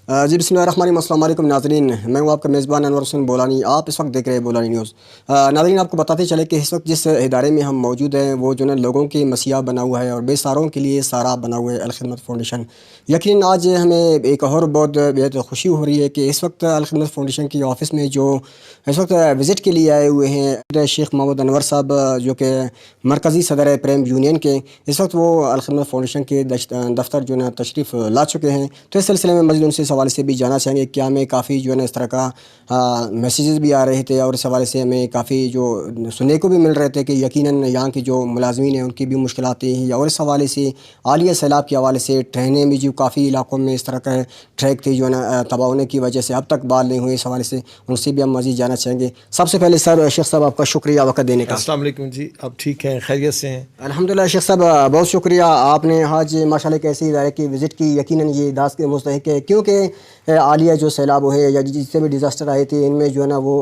جی بسم اللہ الرحمن الرحیم۔ السلام علیکم ناظرین، میں ہوں آپ کا میزبان انور حسین بولانی۔ آپ اس وقت دیکھ رہے ہیں بولانی نیوز۔ ناظرین، آپ کو بتاتے چلے کہ اس وقت جس ادارے میں ہم موجود ہیں وہ جو ہے لوگوں کی مسیح بنا ہوا ہے اور بے سہاروں کے لیے سہارا بنا ہوا ہے الخدمت فاؤنڈیشن۔ یقیناً آج ہمیں ایک اور بہت بےحد خوشی ہو رہی ہے کہ اس وقت الخدمت فاؤنڈیشن کی آفس میں جو اس وقت وزٹ کے لیے آئے ہوئے ہیں شیخ محمد انور صاحب، جو کہ مرکزی صدر پریم یونین کے، اس وقت وہ الخدمت فاؤنڈیشن کے دفتر جو ہے تشریف لا چکے ہیں۔ تو اس سلسلے میں مزید ان سے اس حوالے سے بھی جانا چاہیں گے کہ ہمیں کافی جو ہے نا اس طرح کا میسیجز بھی آ رہے تھے اور اس حوالے سے ہمیں کافی جو سننے کو بھی مل رہے تھے کہ یقیناً یہاں کی جو ملازمین ہیں ان کی بھی مشکلات ہیں، اور اس حوالے سے عالیہ سیلاب کے حوالے سے ٹرینیں بھی جو کافی علاقوں میں اس طرح کا ٹریک تھی جو ہے نا تباہ ہونے کی وجہ سے اب تک بحال نہیں ہوئی، اس حوالے سے ان سے بھی ہم مزید جانا چاہیں گے۔ سب سے پہلے سر شیخ صاحب آپ کا شکریہ وقت دینے کا۔ السلام علیکم جی، آپ ٹھیک ہیں؟ خیریت سے ہیں؟ الحمدللہ شیخ صاحب، بہت شکریہ، آپ نے آج ماشاء اللہ کیسی ادارے کی وزٹ کی۔ یقیناً یہ داس کے مستحق ہے، کیونکہ عالیہ جو سیلاب ہے یا جس سے بھی ڈیزاسٹر آئے تھے ان میں جو ہے نا وہ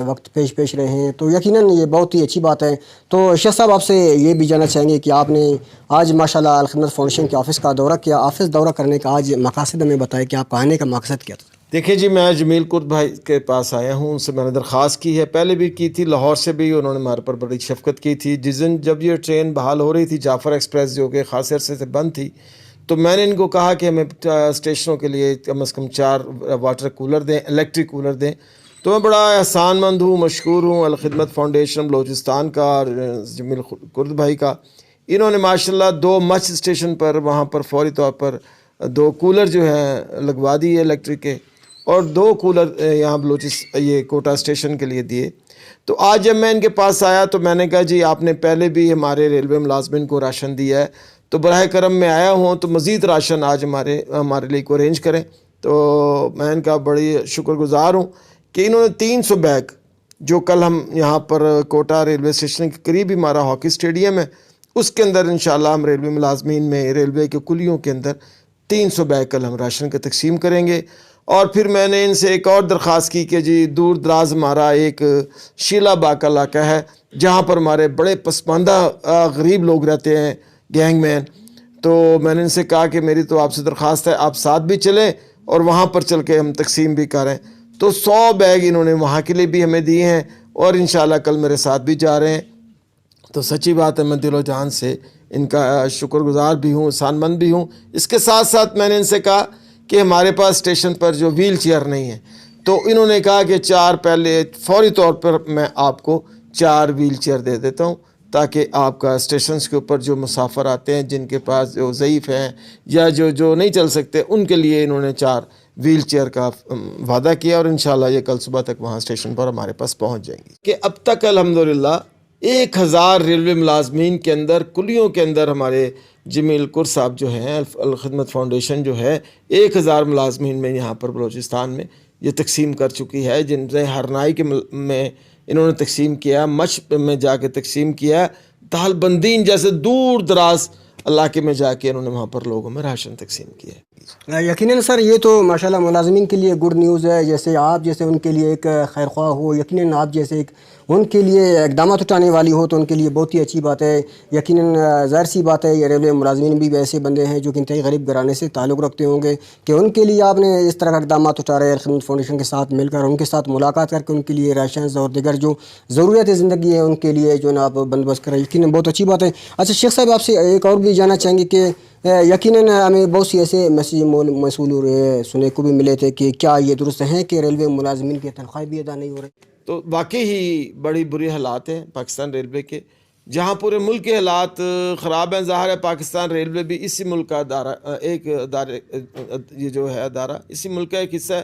وقت پیش رہے ہیں، تو یقیناً یہ بہت ہی اچھی بات ہے۔ تو شیخ صاحب آپ سے یہ بھی جاننا چاہیں گے کہ آپ نے آج ماشاءاللہ الخدمت فاؤنڈیشن کے آفس کا دورہ کیا، آفس دورہ کرنے کا آج مقاصد ہمیں بتائے کہ آپ کا آنے کا مقصد کیا تھا؟ دیکھیں جی، میں جمیل کرد بھائی کے پاس آیا ہوں، ان سے میں نے درخواست کی ہے، پہلے بھی کی تھی، لاہور سے بھی انہوں نے ہمارے پر بڑی شفقت کی تھی۔ جس دن جب یہ ٹرین بحال ہو رہی تھی جعفر ایکسپریس، جو کہ خاصے عرصے سے بند تھی، تو میں نے ان کو کہا کہ ہمیں اسٹیشنوں کے لیے کم از کم 4 واٹر کولر دیں، الیکٹرک کولر دیں۔ تو میں بڑا احسان مند ہوں، مشکور ہوں الخدمت فاؤنڈیشن بلوچستان کا اور جمیل کرد بھائی کا۔ انہوں نے ماشاءاللہ 2 مچ اسٹیشن پر وہاں پر فوری طور پر 2 کولر جو ہیں لگوا دیے الیکٹرک کے، اور 2 کولر یہاں یہ کوٹا اسٹیشن کے لیے دیے۔ تو آج جب میں ان کے پاس آیا تو میں نے کہا جی آپ نے پہلے بھی ہمارے ریلوے ملازمین کو راشن دیا ہے، تو براہ کرم میں آیا ہوں تو مزید راشن آج ہمارے لیے کو ارینج کریں۔ تو میں ان کا بڑی شکر گزار ہوں کہ انہوں نے 300 بیگ، جو کل ہم یہاں پر کوٹا ریلوے اسٹیشن کے قریب ہمارا ہاکی اسٹیڈیم ہے، اس کے اندر انشاءاللہ ہم ریلوے ملازمین میں ریلوے کے کلیوں کے اندر 300 بیگ کل ہم راشن کا تقسیم کریں گے۔ اور پھر میں نے ان سے ایک اور درخواست کی کہ جی دور دراز ہمارا ایک شیلا باغ کا علاقہ ہے جہاں پر ہمارے بڑے پسماندہ غریب لوگ رہتے ہیں، گینگ مین۔ تو میں نے ان سے کہا کہ میری تو آپ سے درخواست ہے آپ ساتھ بھی چلیں اور وہاں پر چل کے ہم تقسیم بھی کریں۔ تو 100 بیگ انہوں نے وہاں کے لیے بھی ہمیں دیے ہیں اور انشاءاللہ کل میرے ساتھ بھی جا رہے ہیں۔ تو سچی بات ہے، میں دل و جان سے ان کا شکر گزار بھی ہوں، احسان مند بھی ہوں۔ اس کے ساتھ ساتھ میں نے ان سے کہا کہ ہمارے پاس اسٹیشن پر جو ویل چیئر نہیں ہے، تو انہوں نے کہا کہ 4 پہلے فوری طور پر میں آپ کو 4 ویل چیئر دے دیتا ہوں، تاکہ آپ کا اسٹیشنز کے اوپر جو مسافر آتے ہیں جن کے پاس جو ضعیف ہیں یا جو نہیں چل سکتے، ان کے لیے انہوں نے 4 ویل چیئر کا وعدہ کیا، اور انشاءاللہ یہ کل صبح تک وہاں اسٹیشن پر ہمارے پاس پہنچ جائیں گی۔ کہ اب تک الحمدللہ 1000 ریلوے ملازمین کے اندر، کلیوں کے اندر ہمارے جمیل کرد صاحب جو ہیں الخدمت فاؤنڈیشن جو ہے 1000 ملازمین میں یہاں پر بلوچستان میں یہ تقسیم کر چکی ہے، جن سے ہرنائی کے میں انہوں نے تقسیم کیا، مچ میں جا کے تقسیم کیا، دال بندین جیسے دور دراز علاقے میں جا کے انہوں نے وہاں پر لوگوں میں راشن تقسیم کیا۔ یقیناً سر یہ تو ماشاءاللہ ملازمین کے لیے گڈ نیوز ہے، جیسے آپ جیسے ان کے لیے ایک خیر خواہ ہو، یقیناً آپ جیسے ایک ان کے لیے اقدامات اٹھانے والی ہو تو ان کے لیے بہت ہی اچھی بات ہے۔ یقیناً ظاہر سی بات ہے، یہ ریلوے ملازمین بھی ایسے بندے ہیں جو کہ انتہائی غریب گھرانے سے تعلق رکھتے ہوں گے کہ ان کے لیے آپ نے اس طرح کا اقدامات اٹھا رہے ہیں الخدمت فاؤنڈیشن کے ساتھ مل کر، ان کے ساتھ ملاقات کر کے ان کے لیے راشنز اور دیگر جو ضرورت زندگی ہے ان کے لیے جو ہے نا آپ بندوبست کریں، یقیناً بہت اچھی بات ہے۔ اچھا شیخ صاحب، آپ سے ایک اور بھی جاننا چاہیں گے کہ یقیناً ہمیں بہت سی ایسے میسیج موصول ہو رہے ہیں، سننے کو بھی ملے تھے کہ کیا یہ درست ہیں کہ ریلوے ملازمین کی تنخواہیں بھی ادا نہیں ہو رہی؟ تو واقعی ہی بڑی بری حالات ہیں پاکستان ریلوے کے، جہاں پورے ملک کے حالات خراب ہیں۔ ظاہر ہے پاکستان ریلوے بھی اسی ملک کا یہ جو ہے ادارہ اسی ملک کا ایک حصہ ہے۔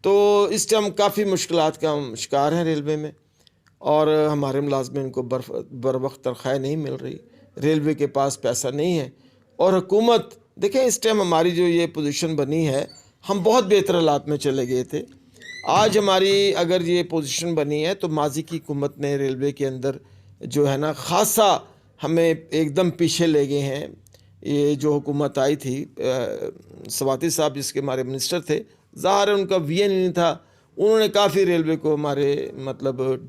تو اس ٹائم کافی مشکلات کا ہم شکار ہیں ریلوے میں، اور ہمارے ملازمین کو بر وقت تنخواہیں نہیں مل رہی، ریلوے کے پاس پیسہ نہیں ہے، اور حکومت دیکھیں اس ٹائم ہماری جو یہ پوزیشن بنی ہے، ہم بہت بہتر حالات میں چلے گئے تھے۔ آج ہماری اگر یہ پوزیشن بنی ہے تو ماضی کی حکومت نے ریلوے کے اندر جو ہے نا خاصا ہمیں ایک دم پیچھے لے گئے ہیں۔ یہ جو حکومت آئی تھی، سواتی صاحب جس کے ہمارے منسٹر تھے، ظاہر ہے ان کا وین نہیں تھا، انہوں نے کافی ریلوے کو ہمارے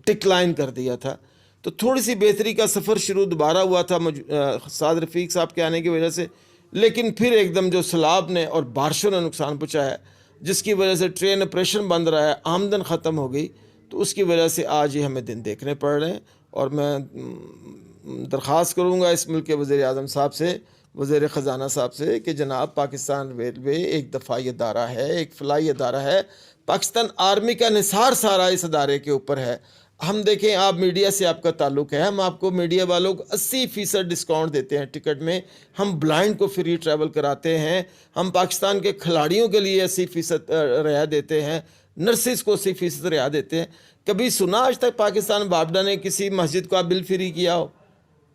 ڈکلائن کر دیا تھا۔ تو تھوڑی سی بہتری کا سفر شروع دوبارہ ہوا تھا سعد رفیق صاحب کے آنے کی وجہ سے، لیکن پھر ایک دم جو سیلاب نے اور بارشوں نے نقصان پہنچایا، جس کی وجہ سے ٹرین آپریشن بند رہا ہے, آمدن ختم ہو گئی, تو اس کی وجہ سے آج یہ ہمیں دن دیکھنے پڑ رہے ہیں. اور میں درخواست کروں گا اس ملک کے وزیر اعظم صاحب سے, وزیر خزانہ صاحب سے, کہ جناب پاکستان ریلوے ایک دفاعی ادارہ ہے, ایک فلاحی ادارہ ہے, پاکستان آرمی کا انحصار سارا اس ادارے کے اوپر ہے. ہم دیکھیں, آپ میڈیا سے آپ کا تعلق ہے, ہم آپ کو میڈیا والوں کو 80% ڈسکاؤنٹ دیتے ہیں ٹکٹ میں, ہم بلائنڈ کو فری ٹریول کراتے ہیں, ہم پاکستان کے کھلاڑیوں کے لیے 80% رعایت دیتے ہیں, نرسز کو 80% رعایت دیتے ہیں. کبھی سنا آج تک پاکستان بابڈا نے کسی مسجد کو بل فری کیا ہو؟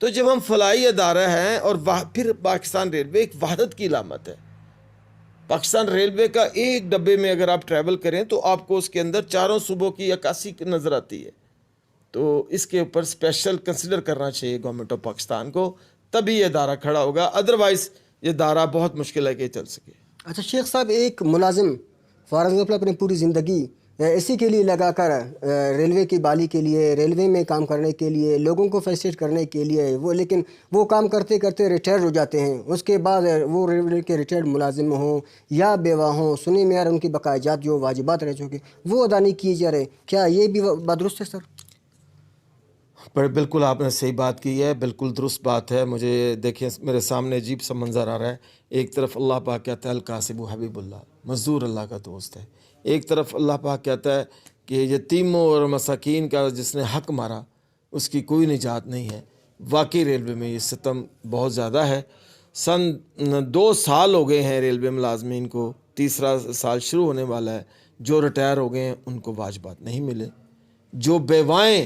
تو جب ہم فلاحی ادارہ ہیں, اور پھر پاکستان ریلوے ایک وحدت کی علامت ہے. پاکستان ریلوے کا ایک ڈبے میں اگر آپ ٹریول کریں تو آپ کو اس کے اندر چاروں صوبوں کی عکاسی نظر آتی ہے. تو اس کے اوپر اسپیشل کنسیڈر کرنا چاہیے گورنمنٹ آف پاکستان کو, تبھی یہ ادارہ کھڑا ہوگا, ادروائز یہ ادارہ بہت مشکل ہے کہ چل سکے. اچھا شیخ صاحب, ایک ملازم فار ایگزامپل اپنی پوری زندگی اسی کے لیے لگا کر ریلوے کی بحالی کے لیے, ریلوے میں کام کرنے کے لیے, لوگوں کو فیسیلیٹ کرنے کے لیے, لیکن وہ کام کرتے کرتے ریٹائر ہو جاتے ہیں. اس کے بعد وہ ریلوے کے ریٹائرڈ ملازم ہوں یا بیوہ ہوں, سنی میں یار ان کی بقایا جو واجبات رہ چکے وہ ادا نہیں کیے جا رہے, کیا یہ بھی بات درست ہے سر؟ بالکل آپ نے صحیح بات کی ہے, بالکل درست بات ہے. مجھے دیکھیں میرے سامنے عجیب سا منظر آ رہا ہے. ایک طرف اللہ پاک کہتا ہے القاسب حبیب اللہ, مزدور اللہ کا دوست ہے. ایک طرف اللہ پاک کہتا ہے کہ یتیموں اور مساکین کا جس نے حق مارا اس کی کوئی نجات نہیں ہے. واقعی ریلوے میں یہ ستم بہت زیادہ ہے. 2 سال ہو گئے ہیں ریلوے ملازمین کو, تیسرا سال شروع ہونے والا ہے. جو ریٹائر ہو گئے ہیں ان کو واجبات نہیں ملے. جو بیوائیں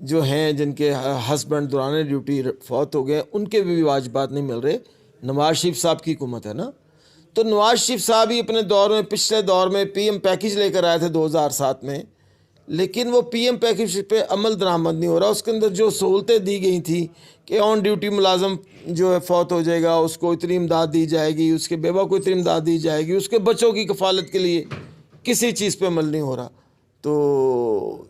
جو ہیں جن کے ہسبینڈ دوران ڈیوٹی فوت ہو گئے ان کے بھی واجبات نہیں مل رہے. نواز شریف صاحب کی حکومت ہے نا, تو نواز شریف صاحب ہی اپنے دور میں, پچھلے دور میں پی ایم پیکج لے کر آئے تھے 2007 میں, لیکن وہ پی ایم پیکج پہ عمل درآمد نہیں ہو رہا. اس کے اندر جو سہولتیں دی گئی تھیں کہ آن ڈیوٹی ملازم جو ہے فوت ہو جائے گا اس کو اتنی امداد دی جائے گی, اس کے بیوہ کو اتنی امداد دی جائے گی, اس کے بچوں کی کفالت کے لیے کسی چیز پہ عمل نہیں ہو رہا. تو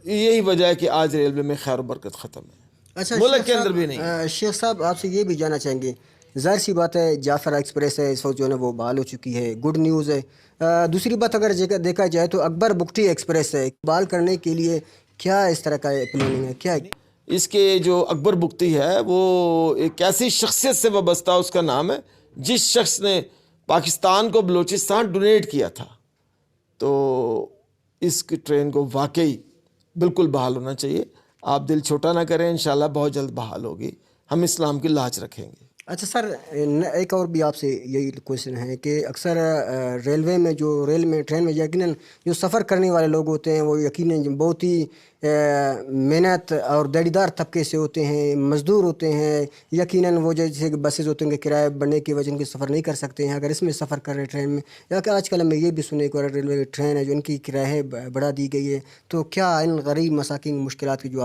یہی وجہ ہے کہ آج ریلوے میں خیر و برکت ختم ہے. اچھا ملک کے اندر بھی نہیں. شیخ صاحب آپ سے یہ بھی جاننا چاہیں گے, ظاہر سی بات ہے جعفر ایکسپریس ہے اس وقت جو ہے وہ بحال ہو چکی ہے, گڈ نیوز ہے. دوسری بات اگر دیکھا جائے تو اکبر بگٹی ایکسپریس ہے, بحال کرنے کے لیے کیا اس طرح کا پلاننگ ہے, کیا اس کے جو اکبر بگٹی ہے وہ ایک ایسی شخصیت سے وابستہ اس کا نام ہے جس شخص نے پاکستان کو بلوچستان ڈونیٹ کیا تھا. تو اس کی ٹرین کو واقعی بالکل بحال ہونا چاہیے. آپ دل چھوٹا نہ کریں, انشاءاللہ بہت جلد بحال ہوگی. ہم اسلام کی لاج رکھیں گے. اچھا سر, ایک اور بھی آپ سے یہی کوشچن ہے کہ اکثر ریلوے میں جو ٹرین میں یقیناً جو سفر کرنے والے لوگ ہوتے ہیں وہ یقیناً بہت ہی محنت اور دیڑیدار طبقے سے ہوتے ہیں, مزدور ہوتے ہیں. یقیناً وہ جیسے بسیز ہوتے ہیں کہ کرایہ بڑھنے کی وجہ ان کے سفر نہیں کر سکتے ہیں. اگر اس میں سفر کر رہے ٹرین میں, یا کہ آج کل ہمیں یہ بھی سنے کہ ریلوے ٹرین ہے جو ان کی کرایہ بڑھا دی گئی ہے, تو کیا ان غریب مساکین مشکلات کی جو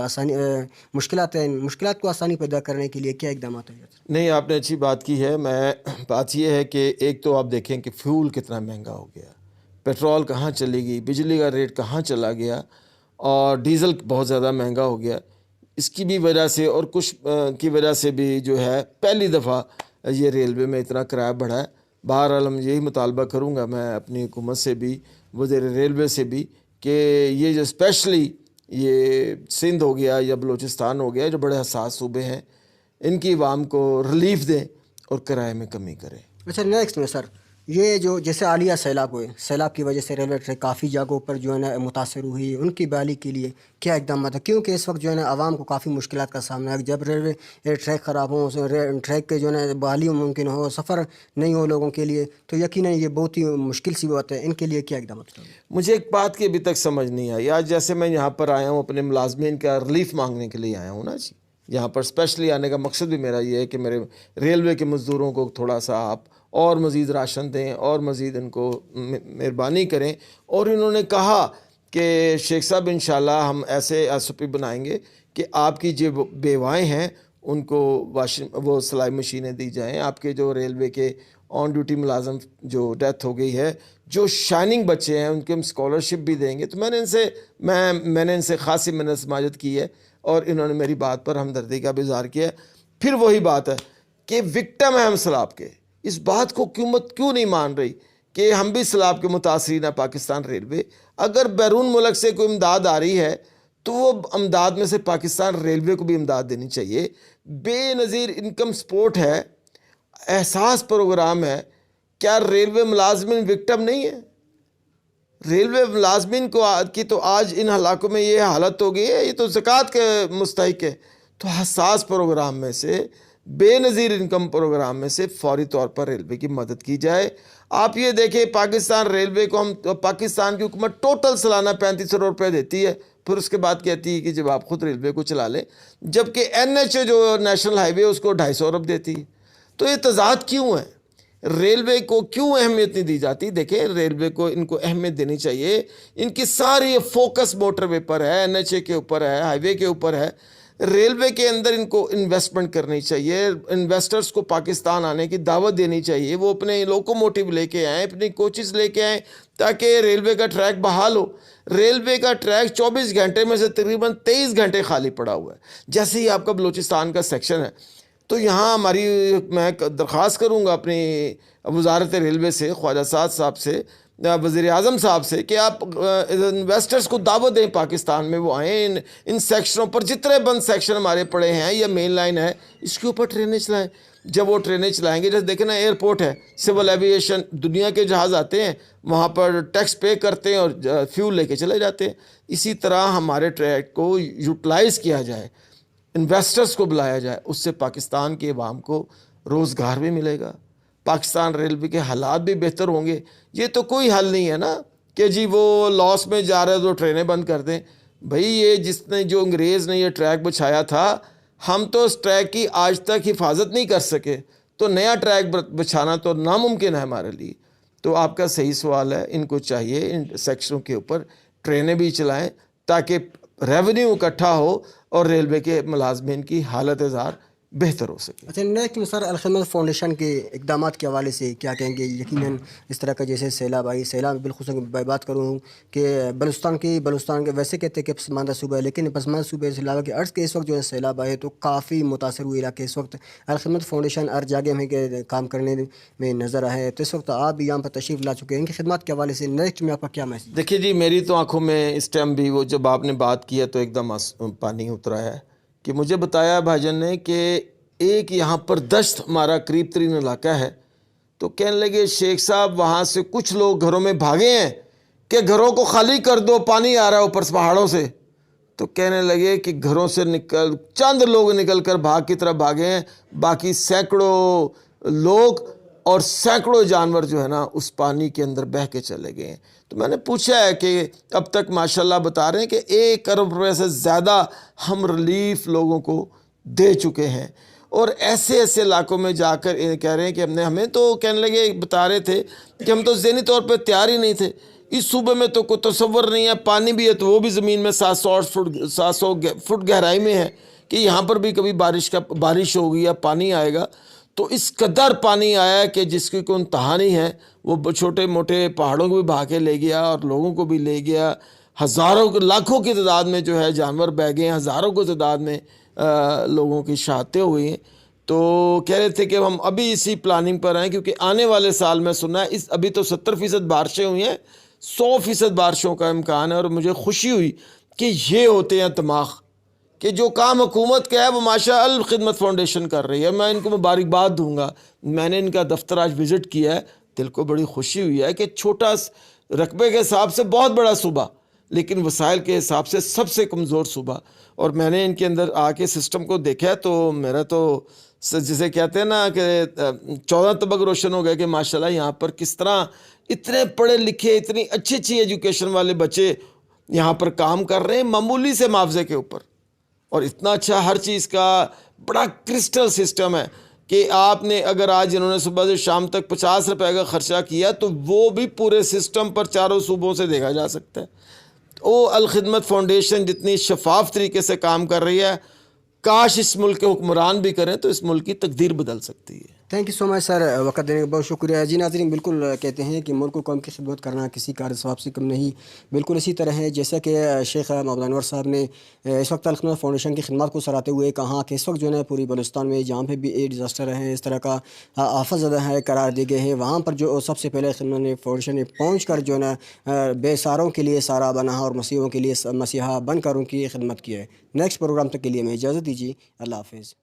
مشکلات ہیں, مشکلات کو آسانی پیدا کرنے کے لیے کیا اقدامات ہیں؟ نہیں, آپ نے اچھی بات کی ہے. بات یہ ہے کہ ایک تو آپ دیکھیں کہ فیول کتنا مہنگا ہو گیا, پیٹرول کہاں چلی گئی, بجلی کا ریٹ کہاں چلا گیا, اور ڈیزل بہت زیادہ مہنگا ہو گیا. اس کی بھی وجہ سے اور کچھ کی وجہ سے بھی جو ہے پہلی دفعہ یہ ریلوے میں اتنا کرایہ بڑھا ہے. بہرحال ہم یہی مطالبہ کروں گا میں اپنی حکومت سے بھی, وزیر ریلوے سے بھی, کہ یہ جو اسپیشلی یہ سندھ ہو گیا یا بلوچستان ہو گیا جو بڑے حساس صوبے ہیں, ان کی عوام کو ریلیف دیں اور کرائے میں کمی کریں. اچھا نیکسٹ میں سر, یہ جو جیسے عالیہ سیلاب ہوئے, سیلاب کی وجہ سے ریلوے ٹریک کافی جگہوں پر جو ہے نا متاثر ہوئی, ان کی بحالی کے لیے کیا اقدامات ہیں؟ کیونکہ اس وقت جو ہے نا عوام کو کافی مشکلات کا سامنا ہے. جب ریلوے ٹریک خراب ہوں, ٹریک کے جو ہے نا بحالی ممکن ہو, سفر نہیں ہو لوگوں کے لیے, تو یقیناً یہ بہت ہی مشکل سی بات ہے. ان کے لیے کیا اقدامات ہیں؟ مجھے ایک بات کی ابھی تک سمجھ نہیں آئی. آج جیسے میں یہاں پر آیا ہوں اپنے ملازمین کا ریلیف مانگنے کے لیے آیا ہوں نا جی, یہاں پر اسپیشلی آنے کا مقصد بھی میرا یہ ہے کہ میرے ریلوے کے مزدوروں کو تھوڑا سا آپ اور مزید راشن دیں اور مزید ان کو مہربانی کریں. اور انہوں نے کہا کہ شیخ صاحب انشاءاللہ ہم ایسے ایس او پی بنائیں گے کہ آپ کی جو بیوائیں ہیں ان کو وہ سلائی مشینیں دی جائیں. آپ کے جو ریلوے کے آن ڈیوٹی ملازم جو ڈیتھ ہو گئی ہے, جو شائننگ بچے ہیں, ان کے ہم اسکالرشپ بھی دیں گے. تو میں نے ان سے خاصی محنت سماجت کی ہے اور انہوں نے میری بات پر ہمدردی کا بھی اظہار کیا ہے. پھر وہی بات ہے کہ وکٹم ہے ہم سیلاب کے, اس بات کو حکومت کیوں نہیں مان رہی کہ ہم بھی سیلاب کے متاثرین ہیں پاکستان ریلوے. اگر بیرون ملک سے کوئی امداد آ رہی ہے تو وہ امداد میں سے پاکستان ریلوے کو بھی امداد دینی چاہیے. بے نظیر انکم سپورٹ ہے, احساس پروگرام ہے. کیا ریلوے ملازمین وکٹم نہیں ہے؟ ریلوے ملازمین کی تو آج ان علاقوں میں یہ حالت ہو گئی ہے, یہ تو زکوٰۃ کے مستحق ہے. تو حساس پروگرام میں سے, بے نظیر انکم پروگرام میں سے فوری طور پر ریلوے کی مدد کی جائے. آپ یہ دیکھیں پاکستان ریلوے کو پاکستان کی حکومت ٹوٹل سالانہ 3500 روپے دیتی ہے, پھر اس کے بعد کہتی ہے کہ جب آپ خود ریلوے کو چلا لیں, جبکہ NH جو نیشنل ہائی وے اس کو 250 ارب دیتی ہے. تو یہ تضاد کیوں ہے؟ ریلوے کو کیوں اہمیت نہیں دی جاتی؟ دیکھیں ریلوے کو ان کو اہمیت دینی چاہیے. ان کی ساری فوکس موٹر وے پر ہے, NHA کے اوپر ہے, ہائی وے کے اوپر ہے. ریلوے کے اندر ان کو انویسٹمنٹ کرنی چاہیے. انویسٹرز کو پاکستان آنے کی دعوت دینی چاہیے. وہ اپنے لوکوموٹیو لے کے آئیں, اپنی کوچز لے کے آئیں, تاکہ ریلوے کا ٹریک بحال ہو. ریلوے کا ٹریک 24 گھنٹے میں سے تقریباً 23 گھنٹے خالی پڑا ہوا ہے. جیسے ہی آپ کا بلوچستان کا سیکشن ہے, تو یہاں میں درخواست کروں گا اپنی وزارت ریلوے سے, خواجہ سعد صاحب سے, وزیر اعظم صاحب سے, کہ آپ انویسٹرز کو دعوت دیں پاکستان میں, وہ آئیں ان سیکشنوں پر. جتنے بند سیکشن ہمارے پڑے ہیں یا مین لائن ہے, اس کے اوپر ٹرینیں چلائیں. جب وہ ٹرینیں چلائیں گے, جیسے دیکھیں نا ایئرپورٹ ہے, سول ایویشن, دنیا کے جہاز آتے ہیں وہاں پر ٹیکس پے کرتے ہیں اور فیول لے کے چلے جاتے ہیں. اسی طرح ہمارے ٹریک کو یوٹیلائز کیا جائے, انویسٹرز کو بلایا جائے, اس سے پاکستان کے عوام کو روزگار بھی ملے گا, پاکستان ریلوے کے حالات بھی بہتر ہوں گے. یہ تو کوئی حل نہیں ہے نا کہ جی وہ لاس میں جا رہے تو ٹرینیں بند کر دیں. بھئی یہ جو انگریز نے یہ ٹریک بچھایا تھا, ہم تو اس ٹریک کی آج تک حفاظت نہیں کر سکے, تو نیا ٹریک بچھانا تو ناممکن ہے ہمارے لیے. تو آپ کا صحیح سوال ہے, ان کو چاہیے ان سیکشنوں کے اوپر ٹرینیں بھی چلائیں تاکہ ریونیو اکٹھا ہو اور ریلوے کے ملازمین کی حالت زار بہتر ہو سکے. اچھا, نیک سر الخدمت فاؤنڈیشن کے اقدامات کے حوالے سے کیا کہیں گے؟ یقیناً اس طرح کا جیسے سیلاب آئی, سیلاب بالخصوص بات کروں کہ بلوچستان کے ویسے کہتے ہیں کہ پسماندہ صوبہ ہے, لیکن پسماندہ صوبے سے علاوہ کے عرض کے اس وقت جو ہے سیلاب آئے تو کافی متاثر ہوئے علاقے. اس وقت الخدمت فاؤنڈیشن ہر جگہ میں کام کرنے میں نظر آئے, تو اس وقت آپ بھی یہاں پر تشریف لا چکے ہیں. ان کی خدمات کے حوالے سے نیکسٹ میں آپ کا کیا میسج؟ دیکھیے جی, میری تو آنکھوں میں اس ٹائم بھی وہ جب آپ نے بات کی ہے تو ایک دم پانی اترا ہے کہ مجھے بتایا بھائی جان نے کہ ایک یہاں پر دشت ہمارا قریب ترین علاقہ ہے, تو کہنے لگے شیخ صاحب وہاں سے کچھ لوگ گھروں میں بھاگے ہیں کہ گھروں کو خالی کر دو, پانی آ رہا ہے اوپر سے پہاڑوں سے. تو کہنے لگے کہ گھروں سے چند لوگ نکل کر بھاگ کی طرف بھاگے ہیں, باقی سینکڑوں لوگ اور سینکڑوں جانور جو ہے نا اس پانی کے اندر بہہ کے چلے گئے ہیں. تو میں نے پوچھا ہے کہ اب تک ماشاءاللہ بتا رہے ہیں کہ 1 ارب روپے سے زیادہ ہم ریلیف لوگوں کو دے چکے ہیں, اور ایسے علاقوں میں جا کر کہہ رہے ہیں کہ ہمیں تو کہنے لگے بتا رہے تھے کہ ہم تو ذہنی طور پہ تیار ہی نہیں تھے. اس صوبے میں تو کوئی تصور نہیں ہے, پانی بھی ہے تو وہ بھی زمین میں 700 فٹ گہرائی میں ہے کہ یہاں پر بھی کبھی بارش ہوگی یا پانی آئے گا. تو اس قدر پانی آیا ہے کہ جس کی کوئی انتہا نہیں ہے. وہ چھوٹے موٹے پہاڑوں کو بھی بہا کے لے گیا اور لوگوں کو بھی لے گیا. لاکھوں کی تعداد میں جو ہے جانور بہ گئے ہیں, ہزاروں کی تعداد میں لوگوں کی شہادتیں ہوئی ہیں. تو کہہ رہے تھے کہ ہم ابھی اسی پلاننگ پر ہیں, کیونکہ آنے والے سال میں سنا ہے ابھی تو 70% بارشیں ہوئی ہیں, 100% بارشوں کا امکان ہے. اور مجھے خوشی ہوئی کہ یہ ہوتے ہیں دماغ کہ جو کام حکومت کا ہے وہ ماشاء الخدمت فاؤنڈیشن کر رہی ہے. میں ان کو مبارکباد دوں گا. میں نے ان کا دفتر آج وزٹ کیا ہے, دل کو بڑی خوشی ہوئی ہے کہ چھوٹا رقبے کے حساب سے بہت بڑا صوبہ, لیکن وسائل کے حساب سے سب سے کمزور صوبہ. اور میں نے ان کے اندر آ کے سسٹم کو دیکھا تو میرا تو جسے کہتے ہیں نا کہ 14 طبق روشن ہو گئے کہ ماشاءاللہ یہاں پر کس طرح اتنے پڑھے لکھے, اتنی اچھی ایجوکیشن والے بچے یہاں پر کام کر رہے ہیں معمولی سے معاوضے کے اوپر. اور اتنا اچھا ہر چیز کا بڑا کرسٹل سسٹم ہے کہ آپ نے اگر آج انہوں نے صبح سے شام تک 50 روپے کا خرچہ کیا تو وہ بھی پورے سسٹم پر چاروں صوبوں سے دیکھا جا سکتا ہے. وہ الخدمت فاؤنڈیشن جتنی شفاف طریقے سے کام کر رہی ہے, کاش اس ملک کے حکمران بھی کریں تو اس ملک کی تقدیر بدل سکتی ہے. تھینک یو سو مچ سر، وقت دینے کا بہت شکریہ جی۔ ناظرین بالکل کہتے ہیں کہ ملک و قوم کی خدمت کرنا کسی کار ثواب سے کم نہیں، بالکل اسی طرح ہے جیسا کہ شیخ محمد انور صاحب نے اس وقت الخدمت فاؤنڈیشن کی خدمات کو سراہتے ہوئے کہا کہ اس وقت جو ہے پوری بلوچستان میں جہاں پہ بھی ڈیزاسٹر ہے، اس طرح کا آفت زدہ ہے قرار دی گئے ہیں، وہاں پر جو سب سے پہلے خدمت نے فاؤنڈیشن نے پہنچ کر جو ہے نا بے ساروں کے لیے سارا بنا اور مسیحوں کے لیے مسیحا بن کر ان کی خدمت کی ہے۔ نیکسٹ پروگرام تک کے لیے میں اجازت دیجیے، اللہ حافظ۔